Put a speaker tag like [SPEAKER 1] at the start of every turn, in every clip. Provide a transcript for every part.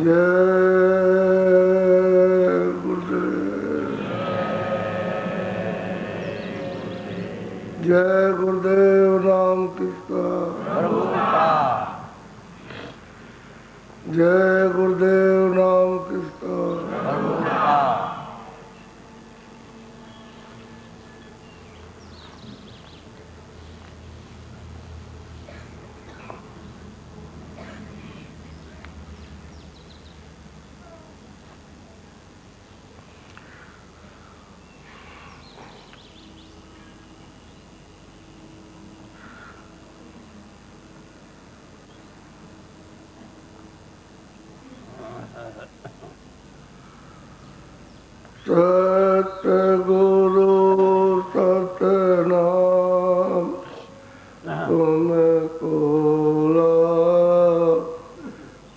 [SPEAKER 1] जय गुरुदेव राम किसका जय गुरुदेव राम किसका सतगुरु सतनाम तुमको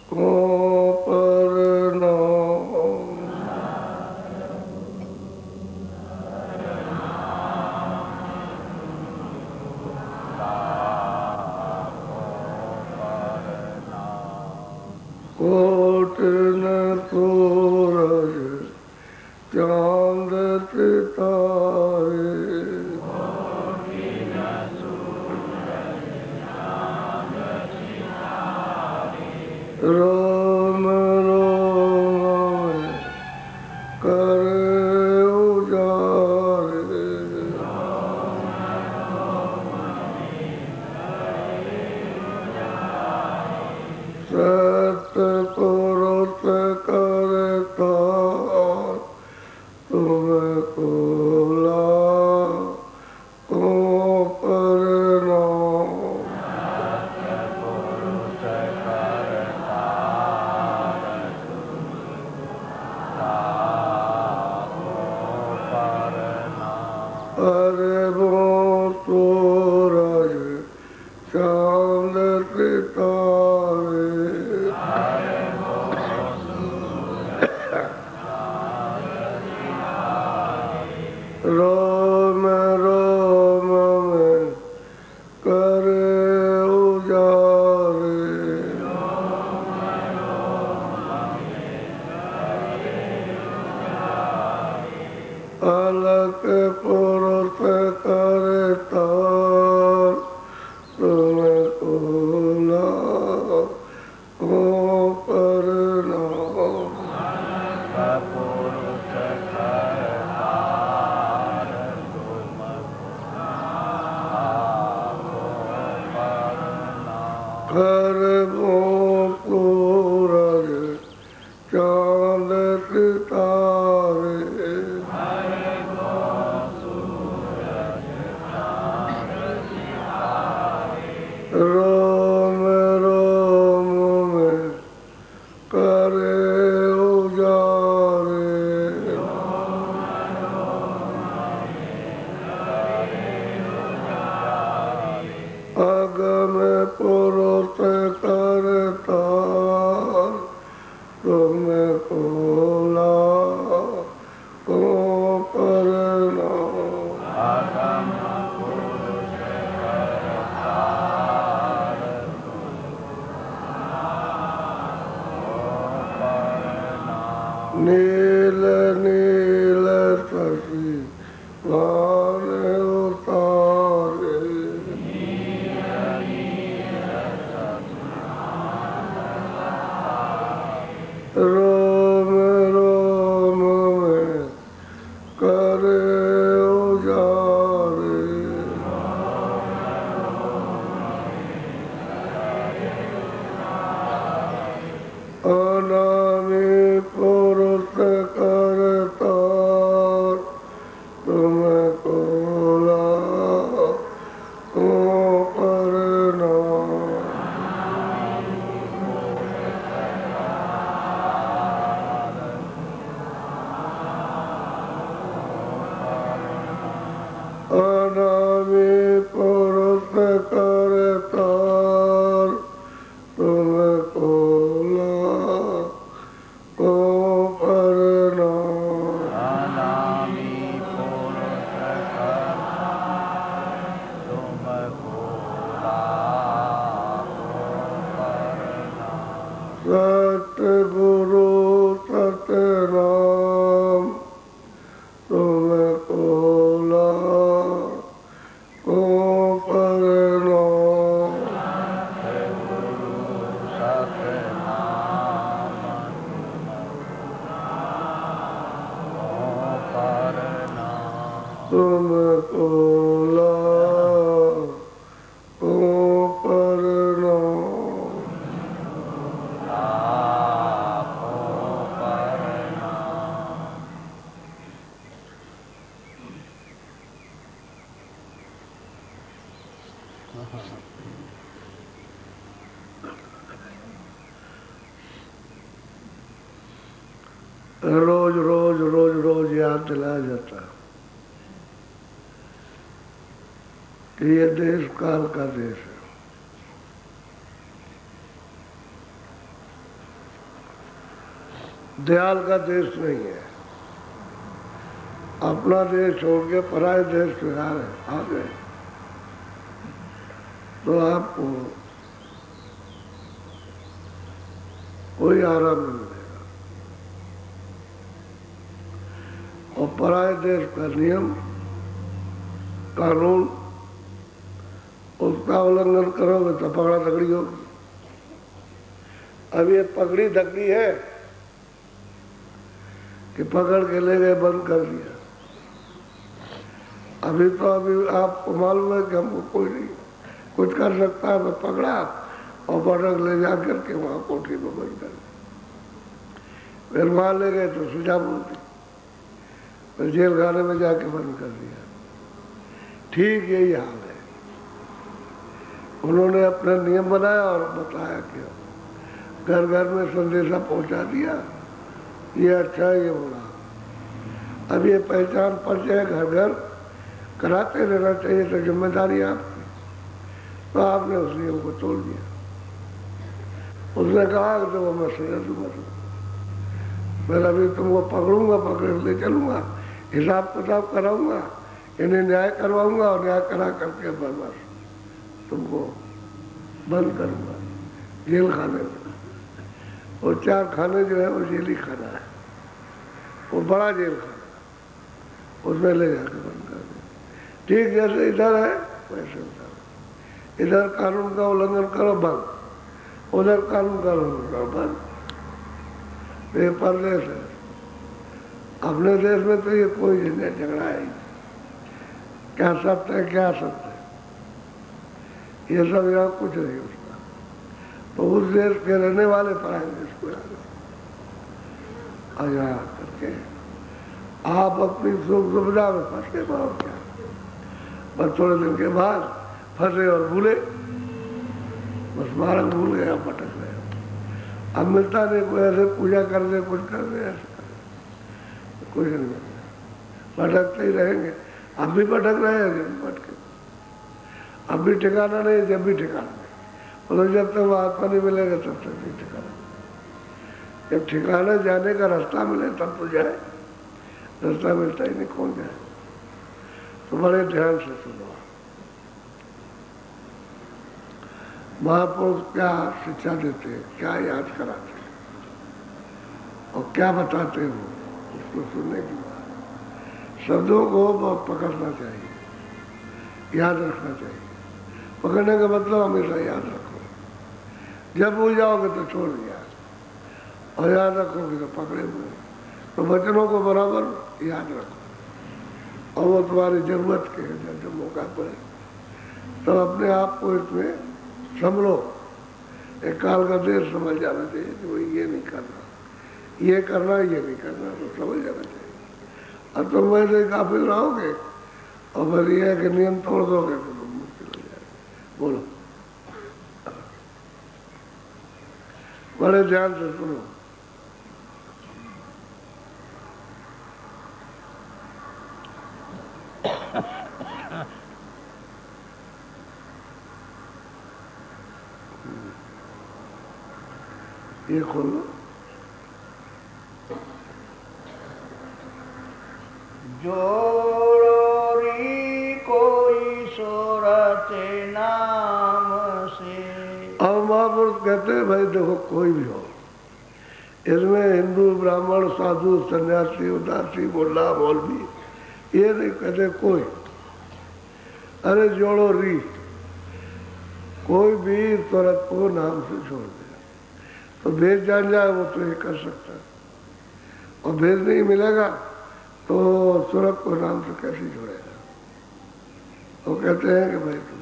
[SPEAKER 1] को प्रणाम। कोट न सूरज चांद सितारे रोम रोम में करे उजारे सतपुरुष करता तुमको को प्रणाम। अरे वो सूरज चांद सितारे रोम रोम में करे उजारे अलग पुरुष करता तुमको को प्रणाम। कर वो सूरज चांद सितारे रोम रोम में करे उजारे अगम पुरुष करता तुमको को प्रणाम। नील नील शशि वान उतारे रोम रोम में करे उजारे अनामी पुरुष करता तुमको को प्रणाम। अनामी पुरुष करता तुमको को प्रणाम। सतगुरु सतनाम तुमको लाखों प्रणाम। तुमको लाखों प्रणाम। रोज रोज रोज रोज याद दिलाया जाता है कि ये देश काल का देश है। दयाल का देश नहीं है। अपना देश छोड़ के पराये देश में आ गए तो आपको कोई आराम नहीं मिलेगा। और पराये देश का नियम कानून उसका उल्लंघन करोगे तो पकड़ा दकड़ी होगी। अब ये पकड़ी दकड़ी है कि पकड़ के ले गए, बंद कर दिया। अभी आपको मालूम है कि हमको कोई नहीं कुछ कर सकता है, तो पकड़ा और पटक ले जा करके वहां कोठरी में बंद कर दिया। फिर वहां ले गए तो सुझा बोलती, फिर जेल खाने में जाके बंद कर दिया। ठीक यही हाल है। उन्होंने अपना नियम बनाया और बताया कि घर घर में संदेशा पहुंचा दिया, ये अच्छा है, ये बुरा। अब ये पहचान पड़ जाए, घर घर कराते रहना चाहिए, तो जिम्मेदारी आपकी। तो आपने उस नियम को तोड़ दिया। उसने कहा कि तो मैं सजा दूंगा, मैं अभी तुमको पकड़ूंगा, पकड़ ले चलूंगा, हिसाब किताब कराऊंगा, इन्हें न्याय करवाऊंगा और न्याय करा करके बस तुमको बंद करूंगा जेल खाने में। और 4 खाने जो है वो जेल ही खाना है, वो बड़ा जेल खाना, उसमें ले जाकर बंद कर दे। ठीक जैसे इधर है वैसे उधर। इधर कानून का उल्लंघन करो, बंद। उधर कानून का उल्लंघन करो, बंद। ये परदेश है। अपने देश में तो ये कोई झगड़ा है, क्या सत्य है क्या सत्य है, ये सब यहाँ कुछ नहीं उसका। तो उस देश के रहने वाले पराये देश को आ करके आप अपनी सुख सुविधा में फंस के पाओ क्या। बस थोड़े दिन के बाद फंसे और भूले, बस मार्ग भूल गया, भटक गया। अब मिलता नहीं, कोई ऐसे पूजा कर दे, कुछ कर दे, ऐसे कर दे, कुछ नहीं मिलता। भटकते ही रहेंगे। अब भी भटक रहे हैं, जब भटके अब भी ठिकाना नहीं, जब भी ठिकाना नहीं। मतलब जब तक वो आत्मा नहीं मिलेगा तब तक नहीं ठिकाना। जब ठिकाना जाने का रास्ता मिले तब तो जाए, रास्ता मिलता ही नहीं, कौन जाए। तो बड़े ध्यान से सुनो, महापुरुष क्या शिक्षा देते हैं, क्या याद कराते हैं और क्या बताते हो, उसको सुनने की बात। शब्दों को बहुत पकड़ना चाहिए, याद रखना चाहिए। पकड़ने का मतलब हमेशा याद रखो। जब भूल जाओगे तो छोड़ दिया, और याद रखोगे तो पकड़े हुए। तो वचनों को बराबर याद रखो, और वो तुम्हारी जरूरत के जब मौका पड़े तो अपने आप को इसमें संभलो। एक काल का देश समझ जाना चाहिए कि भाई ये नहीं करना, ये करना, ये नहीं करना, तो समझ जाना चाहिए। अब तुम वैसे ही काफिल रहोगे और फिर ये है कि नियम तोड़ दोगे तो तुम मुश्किल हो जाएगा। बोलो, बड़े ध्यान से सुनो। ये खोलो।
[SPEAKER 2] जोड़ी कोई सूरत नाम से।
[SPEAKER 1] अब महापुरुष कहते हैं भाई देखो, कोई भी हो, इसमें हिंदू ब्राह्मण साधु सन्यासी उदासी मुल्ला मौलवी ये नहीं कहते कोई। अरे जोड़ो री, कोई भी तुरंत को नाम से छोड़ दे तो भेद जान जाए वो तो ये कर सकता है, और भेद नहीं मिलेगा तो सूरत को नाम से कैसे जोड़ेगा। वो कहते हैं कि भाई तुम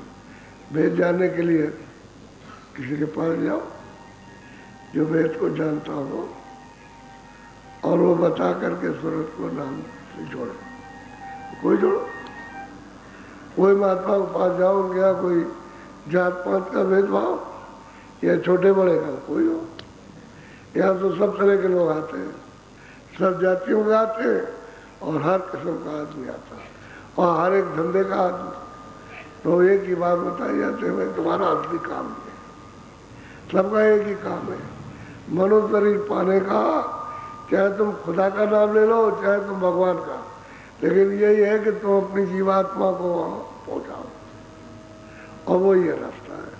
[SPEAKER 1] भेद जानने के लिए किसी के पास जाओ जो वेद को जानता हो और वो बता करके सूरत को नाम से जोड़ो। कोई जोड़ो, कोई महात्मा के पास जाओ, क्या कोई जात पात का भेदभाव या छोटे बड़े का कोई हो। यहाँ तो सब तरह के लोग आते हैं, सब जातियों के आते हैं और हर किस्म का आदमी आता है और हर एक धंधे का आदमी। तो एक ही बात बताई जाती है, भाई तुम्हारा असली काम है, सबका एक ही काम है मनुष्य शरीर पाने का। चाहे तुम खुदा का नाम ले लो चाहे तुम भगवान का, लेकिन यही है कि तुम अपनी जीवात्मा को वहां पहुंचाओ, और वो ये रास्ता है।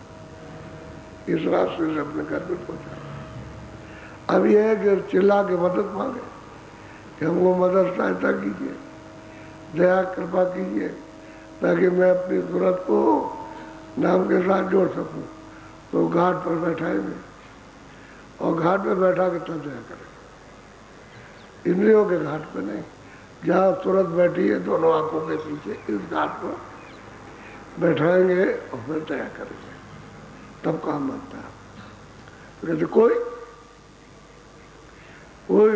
[SPEAKER 1] इस रास्ते से अपने घर में पहुंचाओ। अब यह है कि चिल्ला के मदद मांगे कि हमको मदद सहायता कीजिए, दया कृपा कीजिए, ताकि मैं अपनी सूरत को नाम के साथ जोड़ सकूं। तो घाट पर बैठाएंगे और घाट पर बैठा के तब दया करें, इंद्रियों के घाट पे नहीं। जहाँ सूरत बैठी है दोनों आंखों के पीछे, इस घाट पर बैठाएंगे और फिर दया करेंगे, तब काम बनता है। तो कहते कोई कोई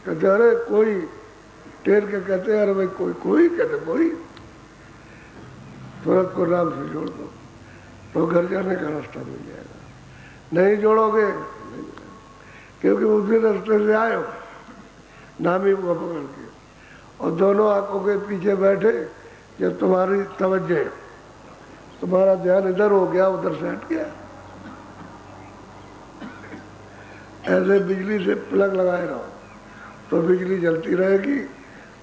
[SPEAKER 1] कहते अरे कोई, टेर के कहते अरे भाई कोई कोई कहते कोई, सूरत को नाम से जोड़ दो तो घर जाने का रास्ता मिल जाएगा। नहीं जोड़ोगे नहीं, क्योंकि उसी रास्ते से आए हो नामी को पकड़ के, और दोनों आंखों के पीछे बैठे। जब तुम्हारी तवज्जो, तुम्हारा ध्यान इधर हो गया उधर से हट गया, ऐसे बिजली से प्लग लगाए रहो तो बिजली जलती रहेगी,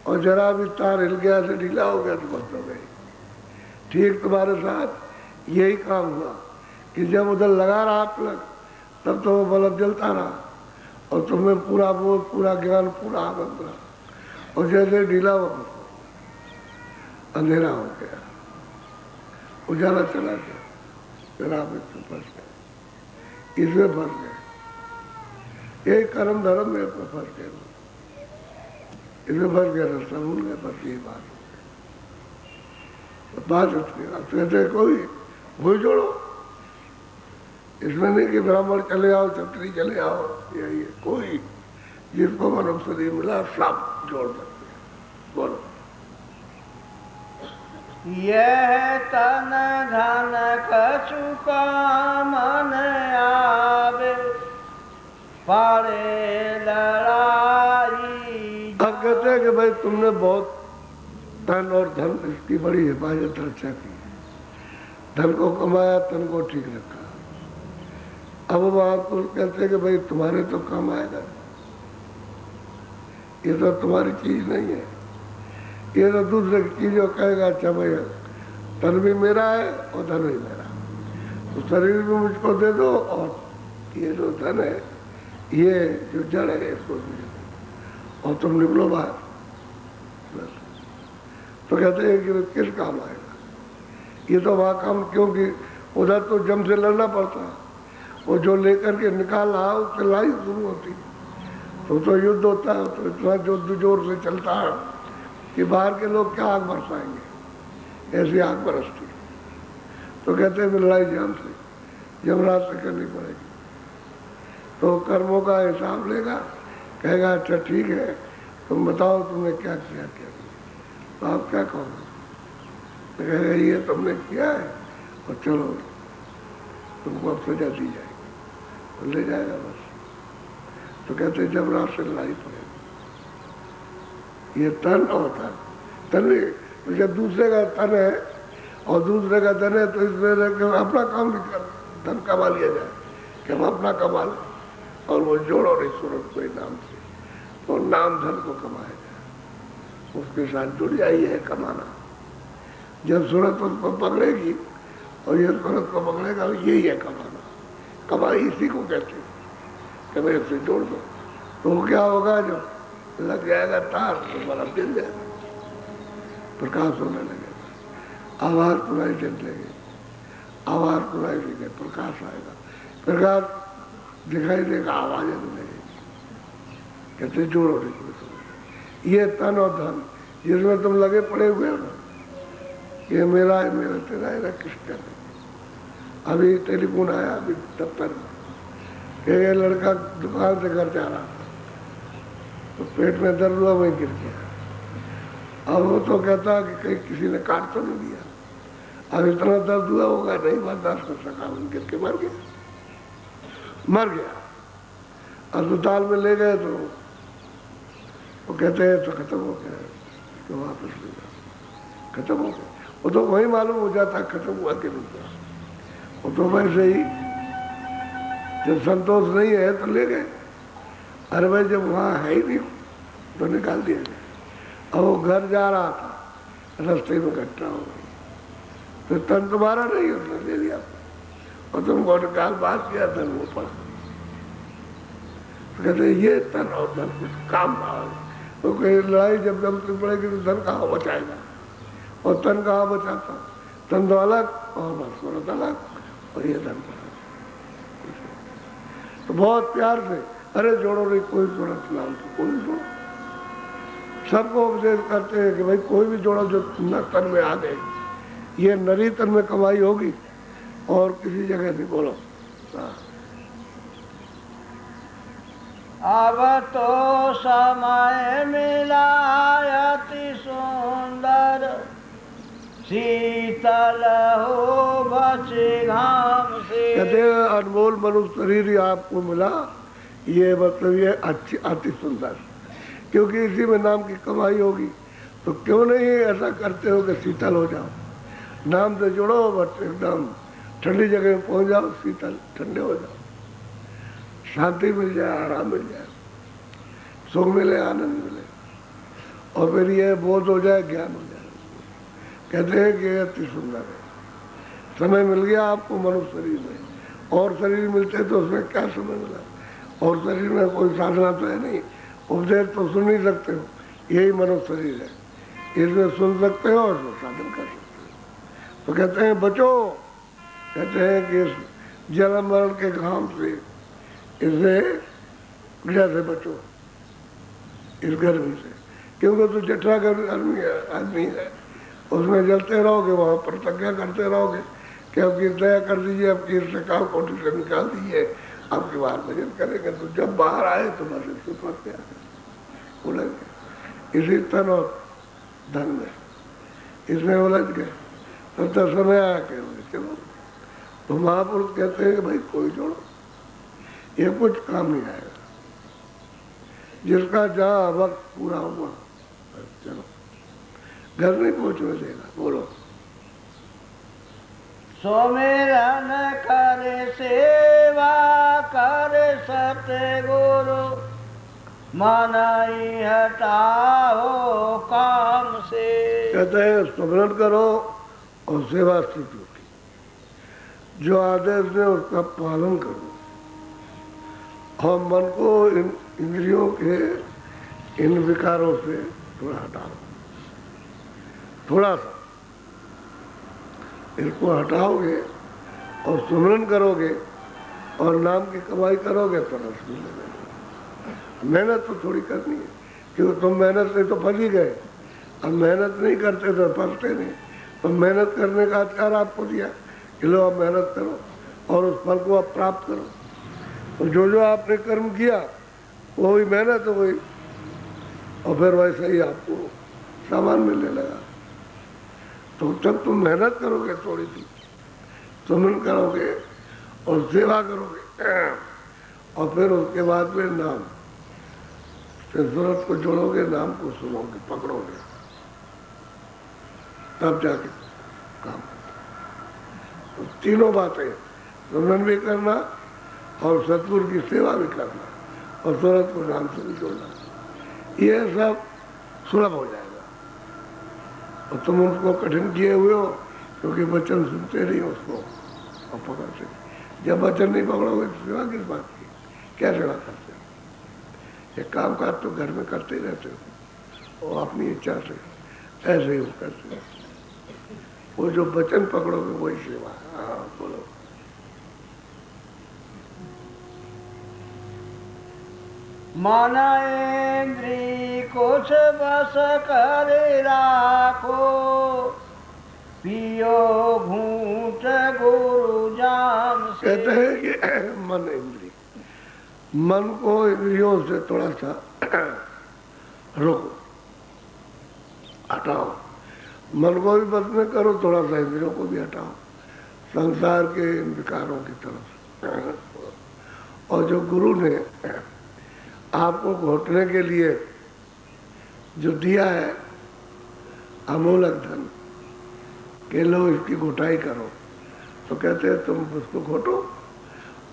[SPEAKER 1] और जरा भी तार हिल गया से ढीला हो गया तो बंद हो गई। ठीक तुम्हारे साथ यही काम हुआ कि जब उधर लगा रहा प्लग तब तो वो बल्ब जलता रहा और तुम्हें पूरा बोध, पूरा ज्ञान, पूरा आनंद रहा, और जैसे ढीला हो अंधेरा हो गया, उजाला चला गया, फिर आप इसमें फंस गए, इसमें फंस गए। यही कर्म धर्म में फंस गए, इसमें फंस गया, रास्ता भूल गए, बस यही बात बात कहते कोई भूल जोड़ो। इसमें नहीं कि ब्राह्मण चले आओ, क्षत्रिय चले आओ, यही है कोई जिसको मनुष्य शरीर मिला सब जोड़ सकते हैं। बोलो
[SPEAKER 2] यह तन धन कछु मन आवे, पारे लड़ाई।
[SPEAKER 1] अब कहते हैं कि भाई तुमने बहुत धन और धन इसकी बड़ी हिफाजत रक्षा की, धन को कमाया, तन को ठीक रखा। अब वो आपको कहते हैं कि भाई तुम्हारे तो काम आएगा, ये तो तुम्हारी चीज नहीं है, ये तो दूसरे की चीज हो। कहेगा अच्छा भैया तन भी मेरा है और धन भी मेरा, तो शरीर भी मुझको दे दो और ये जो धन है, ये जो जड़ है इसको भी दे दो, और तुम निकलो बाहर। बस तो कहते हैं कि किस काम आएगा ये तो वहाँ काम, क्योंकि उधर तो जम से लड़ना पड़ता है, वो जो लेकर के निकाल रहा उससे लड़ाई शुरू होती है, तो युद्ध होता है, तो इतना युद्ध जोर से चलता है कि बाहर के लोग क्या आग बरसाएंगे, ऐसी आग बरसती। तो कहते हैं लड़ाई जान से यमराज से करनी पड़ेगी। तो कर्मों का हिसाब लेगा, कहेगा अच्छा ठीक है तुम बताओ तुमने क्या किया क्या नहीं। तो आप क्या कहोगे, तो कहेगा ये तुमने किया है और चलो तुमको अब सजा दी जाएगी, तो ले जाएगा बस। तो कहते जब रात से लड़ाई पड़ेगी, ये तन और तन भी जब दूसरे का तन है और दूसरे का धन है, तो इसमें अपना काम नहीं कर, धन कमा लिया जाए कि हम अपना कमा लें, और वो जोड़ो नहीं सूरत को नाम से, तो नाम धन को कमाया जाए, उसके साथ जुड़ जाइए है कमाना। जब सूरत उसको पकड़ेगी और ये सूरत को पकड़ेगा, यही है कमाना। कमाई इसी को कहते हैं कभी इससे जोड़ दो, तो वो क्या होगा, जब लग जाएगा तार तो बल्ब जल जाएगा, प्रकाश होने लगेगा, आवाज सुनाई देने लगेगी, आवाज सुनाई देगी, प्रकाश आएगा, प्रकाश दिखाई देगा, आवाज आने लगेगी। कहते जोड़ो नहीं। ये तन और धन जिसमें तुम लगे पड़े हुए हो ना, ये मेरा है, मेरा तेरा है, किसका है। अभी टेलीफोन आया अभी दफ्तर में कि ये लड़का दुकान से घर जा रहा था, तो पेट में दर्द हुआ, वहीं गिर गया। अब वो तो कहता कि कहीं किसी ने काट तो नहीं दिया, अब इतना दर्द हुआ होगा नहीं बर्दाश्त कर सका, गिर के मर गया। अस्पताल में ले गए तो वो कहते हैं तो खत्म हो गया, तो वापस ले गया, खत्म हो गया। वो तो वही मालूम हो जाता खत्म हुआ कि नहीं हुआ। वो तो वैसे ही जब संतोष नहीं है तो ले गए, अरे भाई जब वहाँ है ही नहीं तो निकाल दिया गया। अब वो घर जा रहा था, रास्ते में घटना हो गई, तो तन तुम्हारा नहीं, उसने ले लिया और तुमको निकाल बात किया, धन वो पर। तो कहते ये तन और धन कुछ काम आए, तो कहीं लड़ाई जब जमती पड़ेगी तो धन कहाँ बचाएगा, और तन कहाँ बचाता, तन तो अलग और बस अलग, और ये धन तो बहुत प्यार से, अरे जोड़ो नहीं, कोई जोड़ा नाम तो कोई जोड़ो, सबको उपदेश करते हैं कि भाई कोई भी जोड़ो जो न तन में आ गए, ये नरी तन में कमाई होगी और किसी जगह नहीं। बोलो
[SPEAKER 2] अब तो समय मिला अति सुंदर, शीतल हो बचे घाम से।
[SPEAKER 1] कहते हैं अनमोल मनुष्य शरीर ही आपको मिला, ये मतलब ये अच्छी अति सुंदर, क्योंकि इसी में नाम की कमाई होगी। तो क्यों नहीं ऐसा करते हो कि शीतल हो जाओ, नाम से जुड़ो, बस एकदम ठंडी जगह में पहुंच जाओ, शीतल ठंडे हो जाओ, शांति मिल जाए, आराम मिल जाए, सुख मिले, आनंद मिले, और फिर ये बोध हो जाए, ज्ञान हो जाए। कहते हैं कि अति सुंदर है, समय मिल गया आपको मनुष्य शरीर में, और शरीर मिलते तो उसमें क्या समय मिला, और शरीर में कोई साधना तो है नहीं, उपदेश तो सुन नहीं सकते हो, यही मनुष्य शरीर है, इसमें सुन सकते हो और साधन कर सकते हो। तो कहते हैं बचो, कहते हैं कि इस जन्म मरण के घाम से, इससे पीड़ा से बचो, इस गर्मी से, क्योंकि तो जठरा गर्मी आदमी है, उसमें जलते रहोगे, वहाँ प्रतिज्ञा करते रहोगे कि अब की दया कर दीजिए, अब की इससे काल कोठी से निकाल दीजिए, आपके बाहर भजन करेंगे। तो जब बाहर आए तो बस इसको फंस गया, उलझ इसी तन और धन में, इसमें उलझ गए। तब तक समय आया कि चलो, तो महापुरुष कहते हैं कि भाई कोई जोड़ो, ये कुछ काम नहीं आएगा, जिसका जहाँ वक्त पूरा हुआ चलो, घर नहीं पहुंचने देगा। बोलो
[SPEAKER 2] सुमिरन करे सेवा करे सतगुरु, मन ही हटाओ काम से।
[SPEAKER 1] कहते हैं सुमिरन करो और सेवा स्थिति की, जो आदेश है उसका पालन करो, और मन को इन इंद्रियों के इन विकारों से थोड़ा हटाओ, थोड़ा सा इसको हटाओगे और सुमिरन करोगे और नाम की कमाई करोगे तो रस मिलेगा। मेहनत तो थोड़ी करनी है, क्योंकि तुम मेहनत से तो फंस ही गए, अब मेहनत नहीं करते तो फंसते नहीं। तो मेहनत करने का अधिकार आपको दिया कि लो आप मेहनत करो और उस फल को आप प्राप्त करो। तो जो आपने कर्म किया वो भी मेहनत हो गई, और फिर वैसे ही आपको सामान मिलने लगा। तो जब तुम मेहनत करोगे, थोड़ी सी सुमिरन करोगे और सेवा करोगे, और फिर उसके बाद में नाम से सूरत को जोड़ोगे, नाम को सुनोगे, पकड़ोगे, तब जाके काम। तो तीनों बातें, सुमिरन भी करना और सतगुरु की सेवा भी करना और सूरत को नाम से भी जोड़ना, ये सब सुलभ हो जाएगा। और तुम उसको कठिन किए हुए हो, क्योंकि वचन सुनते नहीं उसको और पकड़ते। जब वचन नहीं पकड़ोगे तो सेवा किस बात की, क्या सेवा करते हो? ये काम काज तो घर में करते ही रहते हो और अपनी इच्छा से ऐसे ही वो करते हो। वो जो वचन पकड़ोगे वही सेवा है। हाँ बोलो।
[SPEAKER 2] मन इंद्री कुछ बस कर राखो, पियो घूंट गुरु जाम से।
[SPEAKER 1] कहते हैं कि मन इंद्री, मन को इंद्रियों से थोड़ा सा रोको, हटाओ। मन को भी बस में करो, थोड़ा सा इंद्रियों को भी हटाओ संसार के इन विकारों की तरफ। और जो गुरु ने आपको घोटने के लिए जो दिया है अमूलक धन के लो इसकी घोटाई करो, तो कहते हैं तुम उसको घोटो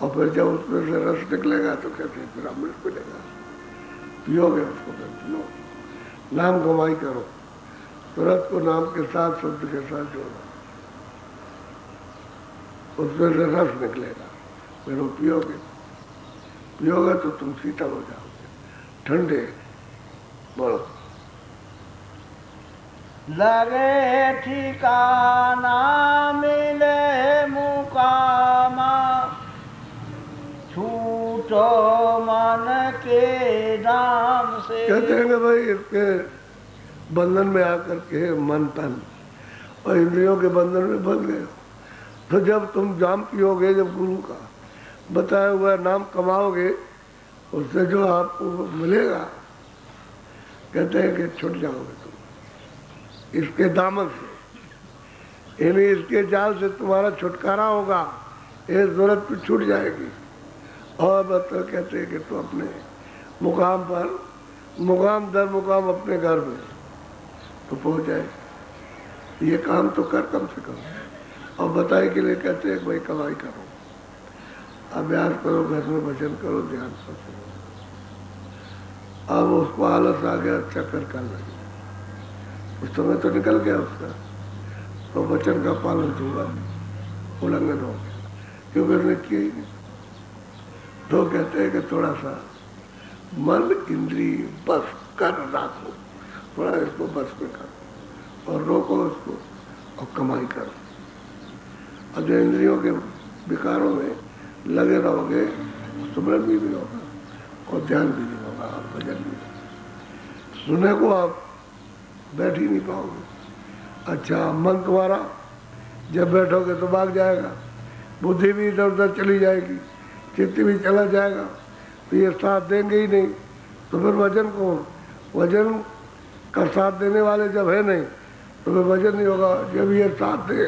[SPEAKER 1] और फिर जब उसमें से रस निकलेगा तो कहते हैं फिर अमृत मिलेगा, पियोगे उसको फिर पियो। नाम कमाई करो, तुरंत को नाम के साथ शब्द के साथ जोड़ो, उसमें से रस निकलेगा, फिर वो पियोगे। पियोगे तो तुम शीतल हो जाओगे, ठंडे। बोलो।
[SPEAKER 2] लगे ठिकाना मिले मुकामा, छूटो मन के दाम से।
[SPEAKER 1] कहते हैं कि भाई इसके बंधन में आकर के मन तन और इंद्रियों के बंधन में बंध गए, तो जब तुम जाम पियोगे, जब गुरु का बताया हुआ नाम कमाओगे, उससे जो आपको मिलेगा, कहते हैं कि छूट जाओगे तुम इसके दामन से, यानी इसके जाल से तुम्हारा छुटकारा होगा, ये जरूरत भी छूट जाएगी। और मतलब कहते हैं कि तू अपने मुकाम पर, मुकाम दर मुकाम अपने घर में तो पहुंच जाए। ये काम तो कर कम से कम। और बताए के लिए कहते हैं भाई कमाई करो, अभ्यास करो, घर में भजन करो, ध्यान करो। अब उसको आलस आ गया, चक्कर कर लगे, उस समय तो निकल गया उसका, तो वचन का पालन हुआ, उल्लंघन हो गया, क्योंकि उसने किया ही नहीं। तो कहते हैं कि थोड़ा सा मन इंद्री बस कर राखो, थोड़ा इसको बस में करो और रोको उसको और कमाई करो। और जो इंद्रियों के विकारों में लगे रहोगे, सुमरन भी होगा और ध्यान भी नहीं होगा और भजन भी होगा। सुनने को आप बैठ ही नहीं पाओगे। अच्छा, मन तुम्हारा जब बैठोगे तो भाग जाएगा, बुद्धि भी इधर उधर चली जाएगी, चित्त भी चला जाएगा, तो ये साथ देंगे ही नहीं। तो फिर वजन कौन? वजन का साथ देने वाले जब है नहीं तो फिर वजन नहीं होगा। जब ये साथ दे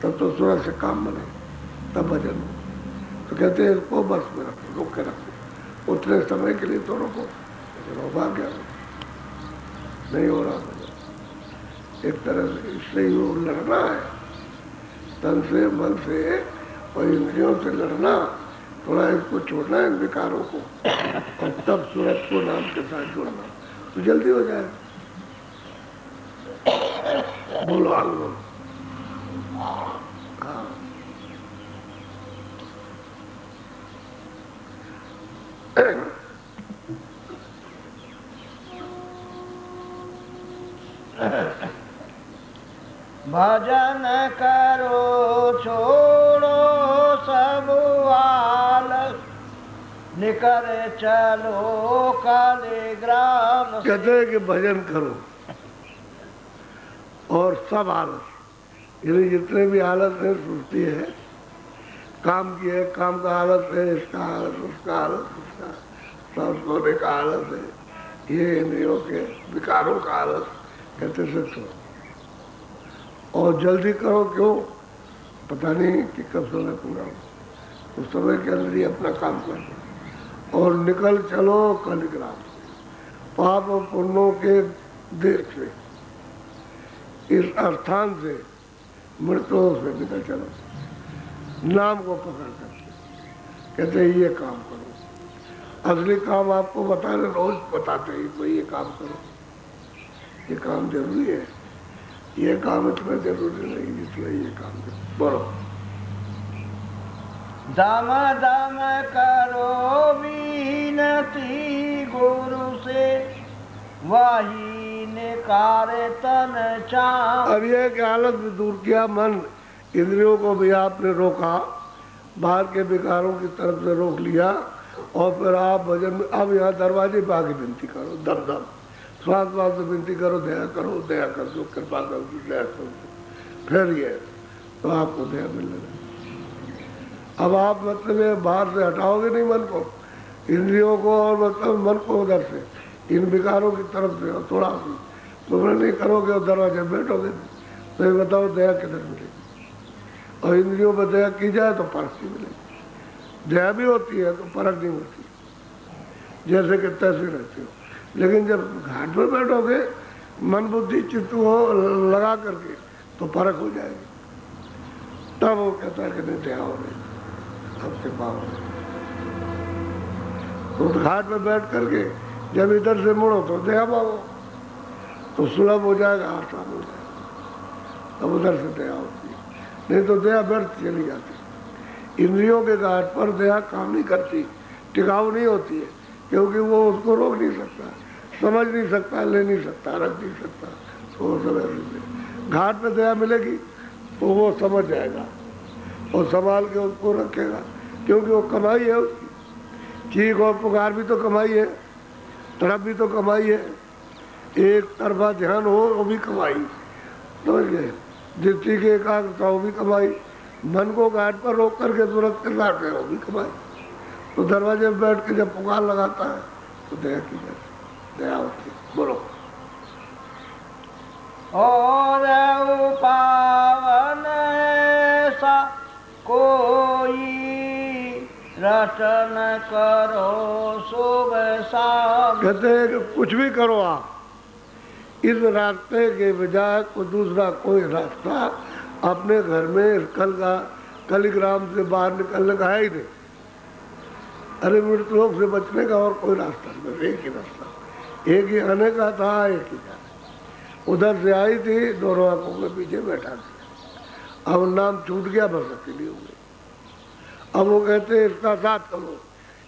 [SPEAKER 1] तब तो सूरज से काम बने, तब वजन हो। तो कहते हैं इसको बस में रखो, रोक के रखो, उतने समय के लिए तो रोको, लेकिन हो भाग गया, नहीं हो रहा वजन। एक तरह से इससे ही वो लड़ना है, तन से, मन से और इंद्रियों से लड़ना, थोड़ा इसको छोड़ना है इन विकारों को, और तब सूरज को नाम के साथ जोड़ना, तो जल्दी हो जाएगा। बोलो आगे बोलो। हाँ,
[SPEAKER 2] भजन करो छोड़ो सब आलस, निकर चलो कालीग्राम से।
[SPEAKER 1] कहते हैं कि भजन करो और सब आलस, यानी जितने भी आलस है, सुस्ती है, काम की है, काम का आलस है, इसका आलस, उसका आलस, उसका सांस लेने का आलस है, ये इंद्रियों के विकारों का आलस, कहते से छोड़ो और जल्दी करो। क्यों? पता नहीं कि कब समय पूरा हो, उस समय के अंदर ही अपना काम कर लो और निकल चलो कालीग्राम से, पाप और पुण्यों के देश से, इस स्थान से, मृत्युओं से निकल चलो, नाम को पकड़ करके। कहते हैं ये काम करो। असली काम आपको बता रहे, रोज बताते हैं तो ये काम करो, ये काम जरूरी है, ये काम इतना जरूरी नहीं, इसलिए ये काम करो। बोलो।
[SPEAKER 2] दम दम करो भी विनती गुरु से वही निकारे तन चाह।
[SPEAKER 1] अब यह कि हालत में दूर किया मन, इंद्रियों को भी आपने रोका, बाहर के विकारों की तरफ से रोक लिया, और फिर आप भजन में अब यहाँ दरवाजे पे आके विनती करो, दम दम श्वास श्वास से विनती करो, दया कर दो, कृपा कर दो, दया कर दो, फिर ये तो आपको दया मिलेगा। अब आप मतलब ये बाहर से हटाओगे नहीं मन को, इंद्रियों को, और मतलब मन को उधर से इन विकारों की तरफ से, और थोड़ा तुमने नहीं करोगे और दरवाजे बैठोगे तो ये बताओ दया किधर मिलेगी। और इंद्रियों पर दया की जाए तो परख नहीं मिलेगी, दया भी होती है तो परख नहीं होती, जैसे कि तैसे रहते हो। लेकिन जब घाट में बैठोगे मन बुद्धि चित्त हो लगा करके तो परख हो जाएगी, तब वो कहता है कि नहीं दया हो रही, अब कृपा हो रही। तो घाट में बैठ करके जब इधर से मुड़ो तो दया मांगो, तो सुलभ हो जाएगा, आसान हो जाएगा, तब उधर से दया होती है। नहीं तो दया व्यर्थ चली जाती। इंद्रियों के घाट पर दया काम नहीं करती, टिकाऊ नहीं होती है, क्योंकि वो उसको रोक नहीं सकता, समझ नहीं सकता, ले नहीं सकता, रख नहीं सकता। तो समय घाट पे दया मिलेगी तो वो समझ जाएगा और संभाल के उसको रखेगा, क्योंकि वो कमाई है उसकी। चीख और पुकार भी तो कमाई है, तड़प भी तो कमाई है, एक तरफा ध्यान हो वो भी कमाई, समझ गए। दृष्टि की एकाग्रता वो भी कमाई, मन को घाट पर रोक करके तुरंत किरदार है वो भी कमाई। तो दरवाजे में बैठ के जब पुकार लगाता है तो दया की जाती, दया होती है। बोलो।
[SPEAKER 2] और पावन ऐसा कोई रटन करो शुभ शाम।
[SPEAKER 1] कहते हैं कि कुछ भी करो आप, इस रास्ते के बजाय कोई दूसरा कोई रास्ता अपने घर में कलिग्राम से बाहर निकलने का है ही नहीं। अरे मृत्युलोक से बचने का और कोई रास्ता नहीं, एक ही रास्ता, एक ही आने का था, एक ही जाने। उधर से आई थी, दोनों आंखों के पीछे बैठा दिया, अब नाम छूट गया, बस अकेली हो गई। अब वो कहते हैं इसका साथ करो,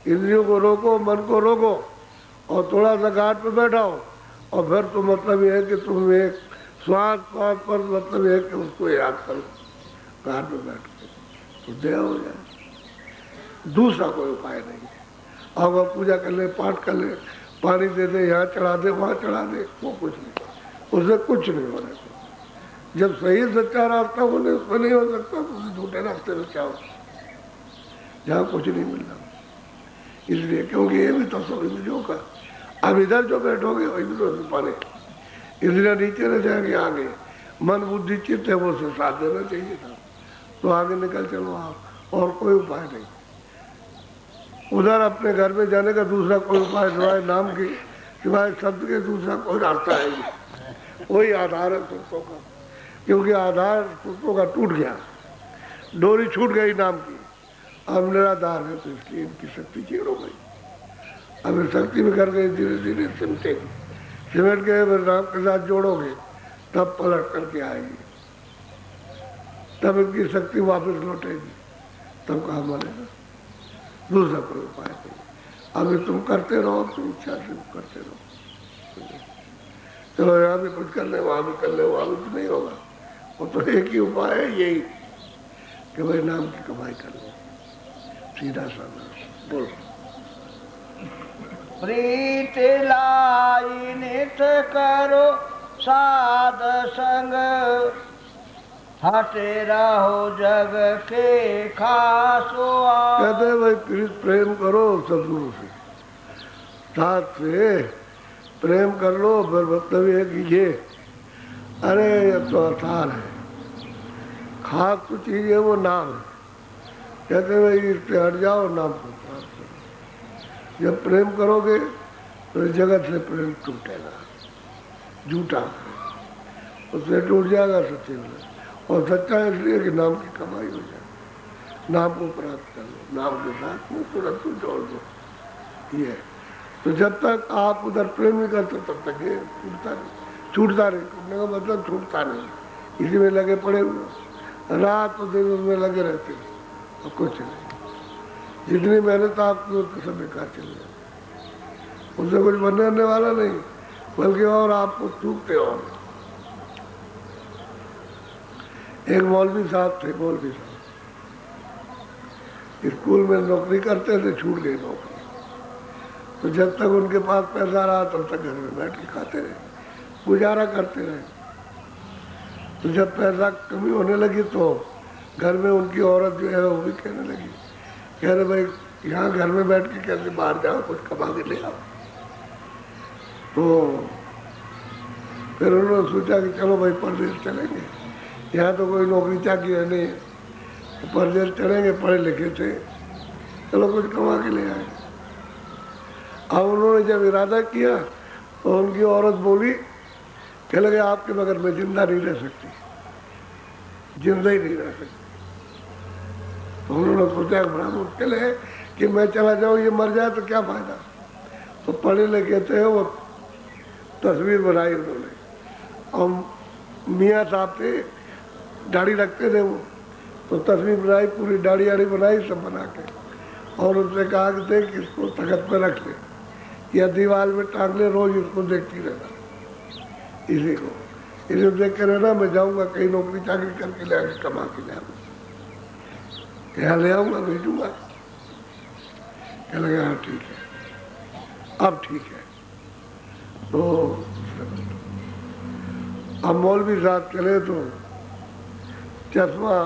[SPEAKER 1] इंद्रियों को रोको, मन को रोको, और थोड़ा सा घाट पे बैठाओ, और फिर तो मतलब ये है कि तुम एक श्वास पर मतलब ये है कि उसको याद करो घाट पे बैठ के, तो दया हो जाए। दूसरा कोई उपाय नहीं है। अब वह पूजा कर ले, पाठ कर ले, पानी दे दे, यहाँ चढ़ा दे, वहाँ चढ़ा दे, वो कुछ नहीं, उससे कुछ नहीं होने को। जब सही सच्चा रास्ता बोले उसमें नहीं हो सकता, तो झूठे रास्ते में क्या हो, जहाँ कुछ नहीं मिल रहा। इसलिए क्योंकि ये भी तो सब इंद्रियों का, अब इधर जो बैठोगे वही भी तो पाने, इंद्रिया नीचे न जाएंगे, आगे मन बुद्धि चित्त है वो से साथ देना चाहिए था, तो आगे निकल चलो आप, और कोई उपाय नहीं। उधर अपने घर में जाने का दूसरा कोई उपाय सिवाय नाम की, सिवाय शब्द के दूसरा कोई रास्ता है नहीं। वही आधार है सूत्रों का, क्योंकि आधार सूत्रों का टूट गया, डोरी छूट गई नाम की, अब निराधार है, तो इसलिए इनकी शक्ति चीड़ हो गई। अब इस शक्ति में कर गई, धीरे धीरे सिमटेगी, सिमट के नाम के साथ जोड़ोगे तब पलट करके आएगी, तब इनकी शक्ति वापस लौटेगी, तब काम बनेगा। दूसरा कोई उपाय नहीं। अभी तुम करते रहो, तुम इच्छा से करते रहो, चलो यहाँ भी कुछ कर ले, वहाँ भी कर ले, वहाँ भी नहीं होगा, वो तो एक ही उपाय है, यही कि भाई नाम की कमाई कर लो, सीधा साधा बोलो।
[SPEAKER 2] प्रीत लाई नित करो साध संग, हटे रहो जग के खासो।
[SPEAKER 1] कहते हैं भाई प्रेम करो सदगुरु से, साथ से प्रेम कर लो, फिर मतलब ये कि ये अरे ये तो आधार है, खास तो चीज है वो नाम है। कहते हैं भाई इससे हट जाओ, नाम को प्राप्त करो। जब प्रेम करोगे तो इस जगत से प्रेम टूटेगा, झूठा उससे टूट जाएगा सच्चे में, और सच्चा इसलिए कि नाम की कमाई हो जाए, नाम को प्राप्त कर लो, नाम के साथ में तुरंत जोड़ दो। ये तो जब तक आप उधर प्रेम नहीं करते तब तक ये टूटता नहीं, छूटता नहीं। टूटने का मतलब छूटता नहीं, इसी में लगे पड़े हुए, रात और दिन उसमें लगे रहते और कुछ नहीं। जितनी मेहनत आपकी उतनी सब बेकार चल जाए। उससे कुछ बनने वाला नहीं, बल्कि और आपको टूटते और। एक मौलवी साहब थे, मौलवी साहब स्कूल में नौकरी करते थे, छूट गई नौकरी। तो जब तक उनके पास पैसा रहा तब तक घर में बैठ के खाते रहे, गुजारा करते रहे। तो जब पैसा कमी होने लगी तो घर में उनकी औरत जो है वो भी कहने लगी, कह रहे भाई यहाँ घर में बैठ के कैसे बाहर जाओ, कुछ कमा के ले आओ। तो फिर उन्होंने सोचा कि चलो भाई परदेश चलेंगे, यहाँ तो कोई नौकरी चाकरी है नहीं, तो परदेश चलेंगे, पढ़े लिखे थे, चलो कुछ कमा के ले आए। अब उन्होंने जब इरादा किया तो उनकी औरत बोली, कह लगे आपके बगैर मैं जिंदा नहीं रह सकती, जिंदा ही नहीं रह सकती। तो उन्होंने सोचा बड़ा मुश्किल है कि मैं चला जाऊँ, ये मर जाए तो क्या फायदा। तो पढ़े लिखे थे, वो तस्वीर बनाई उन्होंने, और मियाँ साहब थे, दाढ़ी रखते थे वो, तो तस्वीर बनाई, पूरी दाढ़ी आड़ी बनाई सब बना के, और उसने कहा कि देख इसको तखत पे रख ले या दीवार में टांग ले, रोज इसको देखती रहना, इसी को, इसे देख के रहना, मैं जाऊँगा कहीं नौकरी चाकरी करके ले आके कमा के ले आऊँगा, यहाँ ले आऊँगा, भेजूँगा। क्या लगा, हाँ ठीक है, अब ठीक है। तो अब मौलवी साहब चले तो चश्मा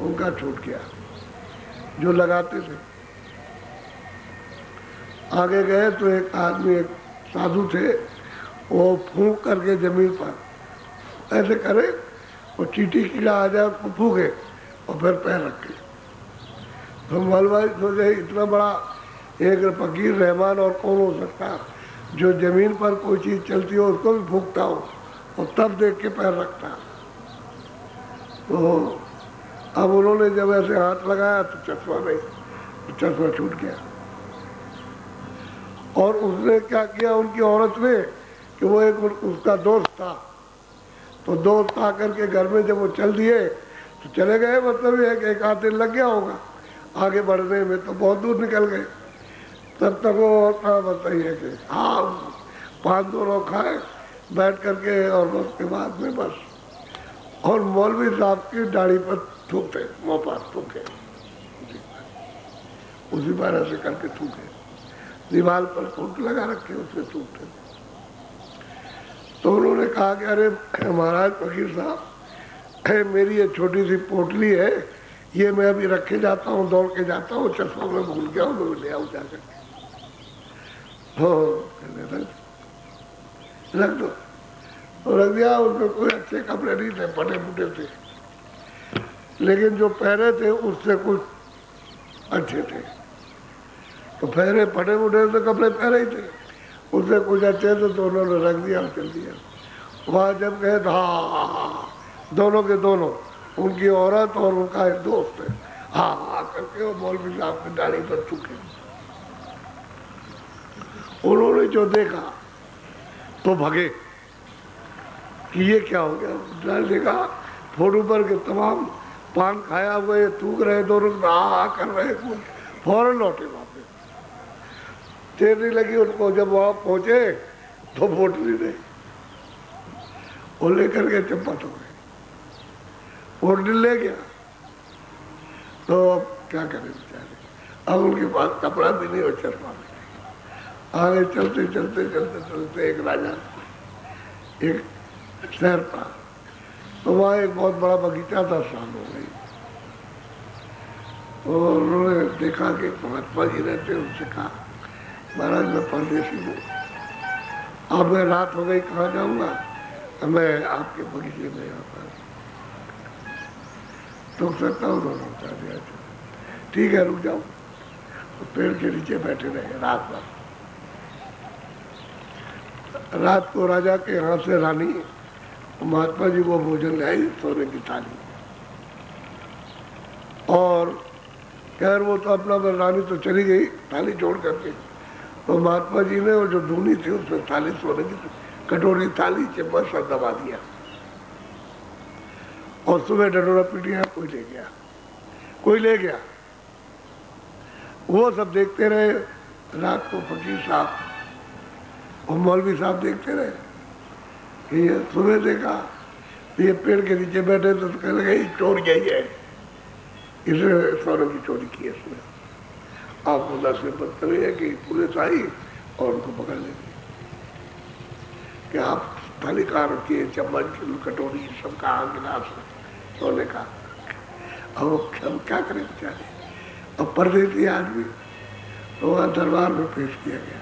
[SPEAKER 1] उनका छूट गया जो लगाते थे। आगे गए तो एक आदमी, एक साधु थे, वो फूंक करके जमीन पर ऐसे करे और चींटी कीड़ा आ जाए उसको फूके और फिर पैर रखे। तो मौलवी सोचे इतना बड़ा एक फकीर रहमान और कौन हो सकता जो जमीन पर कोई चीज़ चलती हो उसको भी फूकता हो और तब देख के पैर रखता। तो अब उन्होंने जब ऐसे हाथ लगाया तो चश्मा नहीं, तो चश्मा छूट गया। और उसने क्या किया, उनकी औरत ने, कि वो एक उसका दोस्त था, तो दोस्त आकर के घर में जब वो चल दिए तो चले गए, मतलब एक आध दिन लग गया होगा आगे बढ़ने में, तो बहुत दूर निकल गए। तब तक वो बताइए कि हाँ पान दोनों खाए बैठ करके, और उसके बाद में बस, और मौलवी साहब की दाढ़ी पर थूकते, मुँह पर थूके, उसी पर ऐसे करके थूके, दीवार पर फूट लगा रखे उसमें थूकते। तो उन्होंने कहा कि अरे महाराज फकीर साहब, मेरी ये छोटी सी पोटली है, ये मैं अभी रखे जाता हूँ, दौड़ के जाता हूँ, चश्मा में भूल गया हूँ, मैं ले आऊँ जा करके। रख दो, तो रख दिया। उसमें कोई अच्छे कपड़े नहीं थे, फटे फूटे थे, लेकिन जो पहरे थे उससे कुछ अच्छे थे। तो पहरे फटे फूटे तो कपड़े पहरे ही थे, उससे कुछ अच्छे थे, तो उन्होंने रख दिया और चल दिया। वहाँ जब गए तो हाँ दोनों के दोनों, उनकी औरत और उनका एक दोस्त है, हाँ करके वो मौलवी साहब की दाढ़ी पर थूके। उन्होंने जो देखा तो भगे कि ये क्या हो गया। देखा फोटो पर के तमाम पान खाया हुए थूक रहे, दोनों कर रहे, फौरन लौटे वापस। देर नहीं लगी उनको, जब वहां पहुंचे तो पोटली नहीं, वो लेकर के चंपत हो गए, पोटली ले गया। तो अब क्या करें बेचारे, अब उनके पास कपड़ा भी नहीं और चश्मा भी नहीं। आगे चलते चलते चलते चलते एक राजा, एक शहर था, तो वहाँ एक बहुत बड़ा बगीचा था, शाम हो गई। तो उन्होंने देखा कि महात्मा जी रहते, उनसे कहा महाराज मैं परदेसी हूँ, अब मैं रात हो गई कहाँ जाऊँगा, मैं आपके बगीचे में यहाँ पर रुक सकता हूँ। उन्होंने बता दिया ठीक है रुक जाओ। तो पेड़ के नीचे बैठे रहे रात भर। रात को राजा के यहाँ से रानी महात्मा जी को भोजन लाई, सोने की थाली, और खैर वो तो अपना रानी तो चली गई थाली छोड़ करके, तो महात्मा जी ने वो जो धूनी थी उसमें थाली, सोने की कटोरी थाली चम्मच सब दबा दिया, और सुबह डंडोरा पीटिया कोई ले गया, कोई ले गया। वो सब देखते रहे। रात को फकीर साहब और मौलवी साहब देखते रहे कि ये सुबह देखा, ये पेड़ के नीचे बैठे तो कहने लगे ये चोर यही है, इसने सोने की चोरी की है इसने। आप खुदा से बदतमीज है कि पुलिस आई और उनको पकड़ लेगी कि आप थाली कहाँ रखी है, चम्मच कटोरी सब कहाँ, गिलास सोने का। अब हम क्या करें बेचारे। अब परदेसी आदमी तो वहाँ दरबार में पेश किया गया,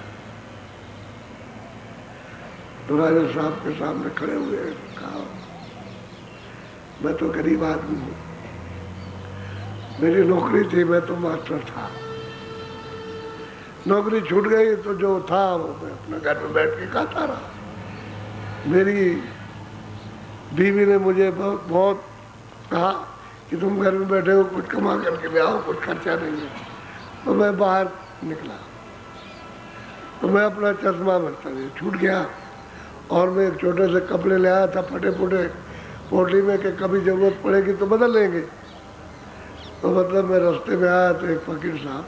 [SPEAKER 1] तो राजा साहब के सामने खड़े हुए कहा मैं तो गरीब आदमी हूँ, मेरी नौकरी थी, मैं तो मास्टर था, नौकरी छूट गई तो जो था वो मैं अपने घर में बैठ के खाता रहा। मेरी बीवी ने मुझे बहुत कहा कि तुम घर में बैठे हो, कुछ कमा करके ले आओ, कुछ खर्चा नहीं है। तो मैं बाहर निकला तो मैं अपना चश्मा बरता छूट गया और मैं एक छोटे से कपड़े ले आया था फटे फुटे पोटली में कि कभी जरूरत पड़ेगी तो बदल लेंगे। तो मतलब मैं रास्ते में आया तो एक फकीर साहब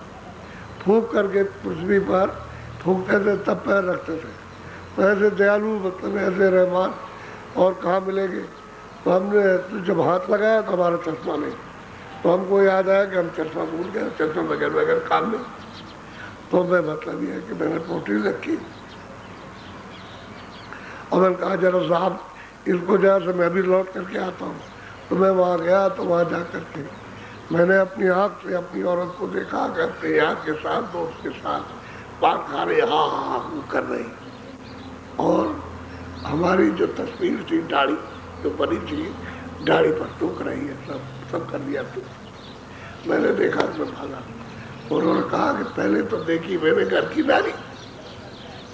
[SPEAKER 1] फूंक करके पृथ्वी पर फूंकते थे, तब पैर रखते थे। तो ऐसे दयालु, मतलब ऐसे रहमान और कहाँ मिलेंगे। तो हमने तो जब हाथ लगाया तो हमारा चश्मा नहीं, तो हमको याद आया कि हम चश्मा भूल गए, चश्मा बगैर बगैर काम में। तो मैं मतलब ये है कि मैंने पोटली रखी और मैंने कहा जरा साहब इसको जरा से मैं भी लौट करके आता हूँ। तो मैं वहाँ गया तो वहाँ जा करके मैंने अपनी आँख से अपनी औरत को देखा कि अपने यहाँ के साथ दोस्त के साथ पान खा रहे, हाँ हाँ वो कर रही, और हमारी जो तस्वीर थी दाढ़ी जो बनी थी दाढ़ी पर टूक रही है, सब कर दिया तू। मैंने देखा तो भागा। उन्होंने कहा कि पहले तो देखी मेरे घर की नारी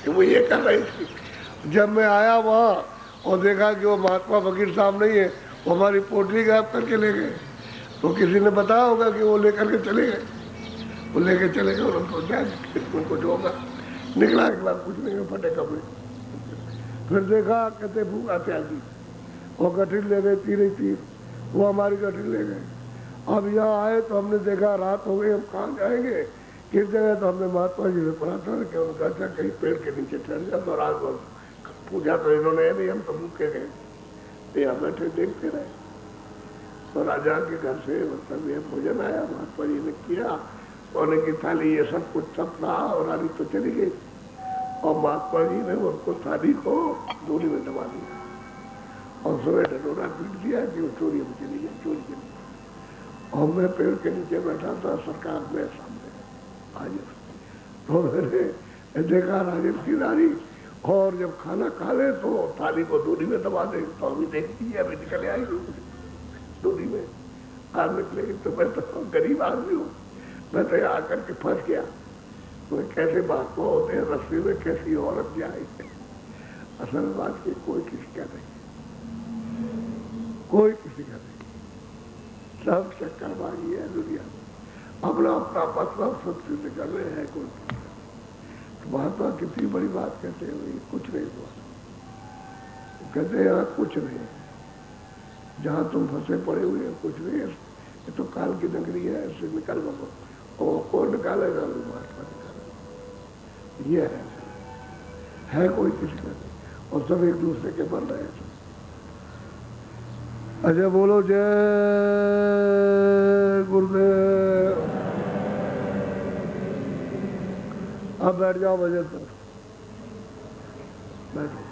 [SPEAKER 1] कि वो ये कर रही थी। जब मैं आया वहाँ और देखा कि वो महात्मा फकीर साहब नहीं है, वो हमारी पोटली गायब करके ले गए। तो किसी ने बताया होगा कि वो लेकर के चले गए, वो लेके चले गए। उनको उनको जो होगा निकला के बाद कुछ नहीं, फटे कपड़े। फिर देखा कहते भूखा त्यागी और गठिन ले गए, तीर तीर वो हमारी गठिन ले गए। अब यहाँ आए तो हमने देखा रात हो गई, हम कहाँ जाएंगे किस जगह। तो हमने महात्मा जी से पढ़ा था कि उनका अच्छा कहीं पेड़ के नीचे ठहर जाए। तो रात भर पूजा तो इन्होंने नहीं, हम तो भूखे गए, तो यहाँ बैठे देखते रहे। तो राजा के घर से मतलब ये भोजन आया, महात्मा जी ने किया, सोने की थाली ये सब कुछ सब रहा और रानी तो चली गई। और महात्मा जी ने उनको थाली को डोली में दबा दिया और सुबह ढटोरा पीट दिया कि वो चोरी में चली गई, चोरी के लिए। और मैं पेड़ के नीचे बैठा था, सरकार मेरे सामने हाजिर। तो मैंने देखा राजेश की नारी, और जब खाना खा ले तो थाली को डोली में दबा दे। तो अभी देखती है, अभी निकल आएगी डोली में, आज निकलेगी। तो मैं तो गरीब आदमी हूँ, मैं तो यहाँ आकर के फंस गया। तो कैसे महात्मा होते हैं, रस्सी में कैसी औरत जाए। असल बात की कोई किसी का नहीं, कोई किसी का नहीं, सब चक्करबाजी है दुनिया, अपना अपना मतलब सब सिद्ध कर रहे हैं। कोई तो महात्मा कितनी बड़ी बात कहते हैं, कुछ नहीं हुआ। कहते हैं यहाँ कुछ नहीं, जहाँ तुम फंसे पड़े हुए हैं कुछ नहीं है, ये तो काल की नगरी है, इससे निकल बको। और कौन निकालेगा, वो महात्मा निकालेगा। ये है कोई किसी का नहीं, और सब एक दूसरे के बन रहे हैं। अच्छा बोलो जय गुरुदेव। अब बैठ जाओ भजन पर, बैठो।